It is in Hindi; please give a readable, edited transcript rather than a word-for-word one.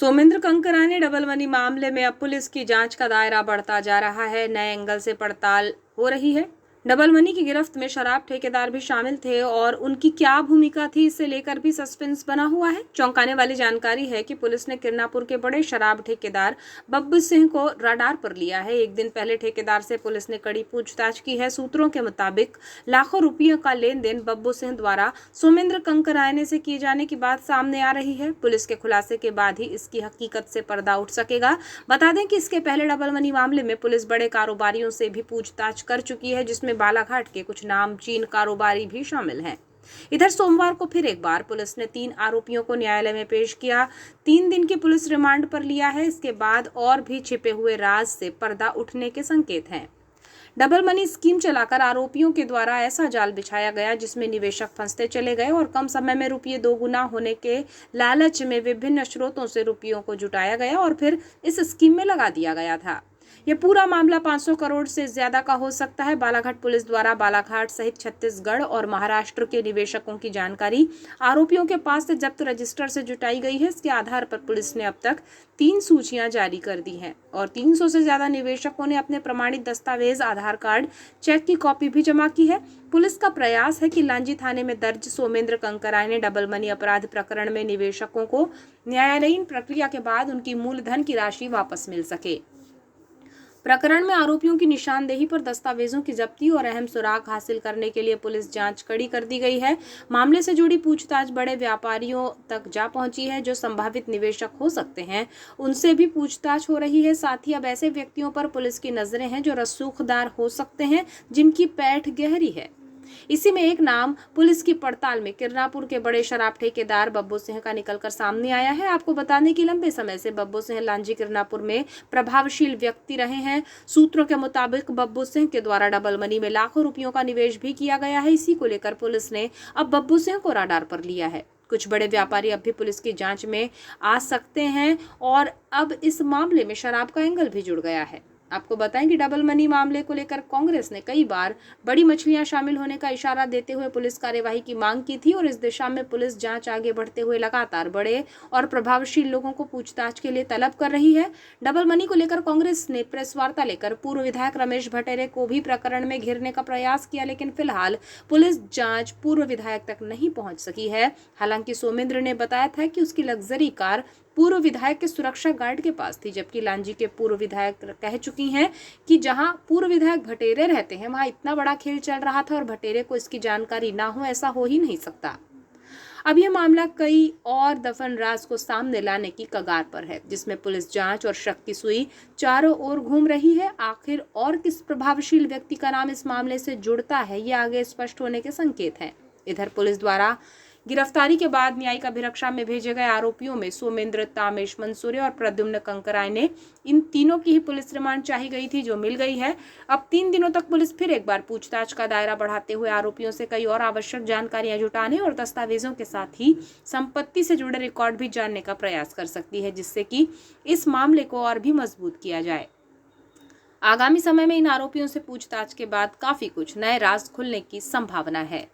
सोमेंद्र कंकराने डबल मनी मामले में अब पुलिस की जांच का दायरा बढ़ता जा रहा है। नए एंगल से पड़ताल हो रही है। डबल मनी की गिरफ्त में शराब ठेकेदार भी शामिल थे और उनकी क्या भूमिका थी, इसे लेकर भी सस्पेंस बना हुआ है। चौंकाने वाली जानकारी है कि पुलिस ने किरनापुर के बड़े शराब ठेकेदार बब्बू सिंह को रडार पर लिया है। एक दिन पहले ठेकेदार से पुलिस ने कड़ी पूछताछ की है। सूत्रों के मुताबिक लाखों रुपयों का लेन देन बब्बू सिंह द्वारा सोमेंद्र कंकराने से किए जाने की बात सामने आ रही है। पुलिस के खुलासे के बाद ही इसकी हकीकत से पर्दा उठ सकेगा। बता दें कि इसके पहले डबल मनी मामले में पुलिस बड़े कारोबारियों से भी पूछताछ कर चुकी है, जिसमें बालाघाट के कुछ नामचीन कारोबारी भी शामिल हैं। इधर सोमवार को फिर एक बार पुलिस ने 3 आरोपियों को न्यायालय में पेश किया। 3 दिन की पुलिस रिमांड पर लिया है। इसके बाद और भी छिपे हुए राज से पर्दा उठने के संकेत हैं। डबल मनी स्कीम चलाकर आरोपियों के द्वारा ऐसा जाल बिछाया गया जिसमें निवेशक फंसते चले गए और कम समय में रुपये दोगुना होने के लालच में विभिन्न स्रोतों से रुपयों को जुटाया गया और फिर इस स्कीम में लगा दिया गया था। यह पूरा मामला 500 करोड़ से ज्यादा का हो सकता है। बालाघाट पुलिस द्वारा बालाघाट सहित छत्तीसगढ़ और महाराष्ट्र के निवेशकों की जानकारी आरोपियों के पास से जब्त रजिस्टर से जुटाई गई है। इसके आधार पर पुलिस ने अब तक 3 सूचियां जारी कर दी हैं और 300 से ज्यादा निवेशकों ने अपने प्रमाणित दस्तावेज, आधार कार्ड, चेक की कॉपी भी जमा की है। पुलिस का प्रयास है कि लांजी थाने में दर्ज सोमेंद्र कंकराने डबल मनी अपराध प्रकरण में निवेशकों को न्यायालयीन प्रक्रिया के बाद उनकी मूलधन की राशि वापस मिल सके। प्रकरण में आरोपियों की निशानदेही पर दस्तावेजों की जब्ती और अहम सुराग हासिल करने के लिए पुलिस जांच कड़ी कर दी गई है। मामले से जुड़ी पूछताछ बड़े व्यापारियों तक जा पहुंची है जो संभावित निवेशक हो सकते हैं, उनसे भी पूछताछ हो रही है। साथ ही अब ऐसे व्यक्तियों पर पुलिस की नजरें हैं जो रसूखदार हो सकते हैं, जिनकी पैठ गहरी है। इसी में एक नाम पुलिस की पड़ताल में किरनापुर के बड़े शराब ठेकेदार बब्बू सिंह का निकलकर सामने आया है। आपको बताने की लंबे समय से बब्बू सिंह लांजी किरनापुर में प्रभावशील व्यक्ति रहे हैं। सूत्रों के मुताबिक बब्बू सिंह के द्वारा डबल मनी में लाखों रुपयों का निवेश भी किया गया है। इसी को लेकर पुलिस ने अब बब्बू सिंह को रडार पर लिया है। कुछ बड़े व्यापारी अब भी पुलिस की जांच में आ सकते हैं और अब इस मामले में शराब का एंगल भी जुड़ गया है। आपको बताएं कि डबल मनी मामले को लेकर कांग्रेस ने कई बार बड़ी मछलियां शामिल होने का इशारा देते हुए पुलिस कार्यवाही की मांग की थी और इस दिशा में पुलिस जांच आगे बढ़ते हुए लगातार बड़े और प्रभावशील लोगों को पूछताछ के लिए तलब कर रही है। डबल मनी को लेकर कांग्रेस ने प्रेस वार्ता लेकर पूर्व विधायक रमेश भटेरे को भी प्रकरण में घेरने का प्रयास किया, लेकिन फिलहाल पुलिस जांच पूर्व विधायक तक नहीं पहुंच सकी है। हालांकि सोमेंद्र ने बताया था कि उसकी लग्जरी कार पूर्व विधायक के सुरक्षा गार्ड के पास थी, जबकि लांजी के पूर्व विधायक कह चुकी हैं कि जहां पूर्व विधायक भटेरे रहते हैं वहां इतना बड़ा खेल चल रहा था और भटेरे को इसकी जानकारी ना हो, ऐसा हो ही नहीं सकता। अब यह मामला कई और दफन राज को सामने लाने की कगार पर है, जिसमें पुलिस जांच और शक की सुई चारों ओर घूम रही है। आखिर और किस प्रभावशील व्यक्ति का नाम इस मामले से जुड़ता है, ये आगे स्पष्ट होने के संकेत हैं। इधर पुलिस द्वारा गिरफ्तारी के बाद न्यायिक अभिरक्षा में भेजे गए आरोपियों में सोमेंद्र, तामेश मंसूरे और प्रद्युम्न कंकराने, इन तीनों की ही पुलिस रिमांड चाही गई थी, जो मिल गई है। अब 3 दिनों तक पुलिस फिर एक बार पूछताछ का दायरा बढ़ाते हुए आरोपियों से कई और आवश्यक जानकारियां जुटाने और दस्तावेजों के साथ ही संपत्ति से जुड़े रिकॉर्ड भी जानने का प्रयास कर सकती है, जिससे कि इस मामले को और भी मजबूत किया जाए। आगामी समय में इन आरोपियों से पूछताछ के बाद काफी कुछ नए राज खुलने की संभावना है।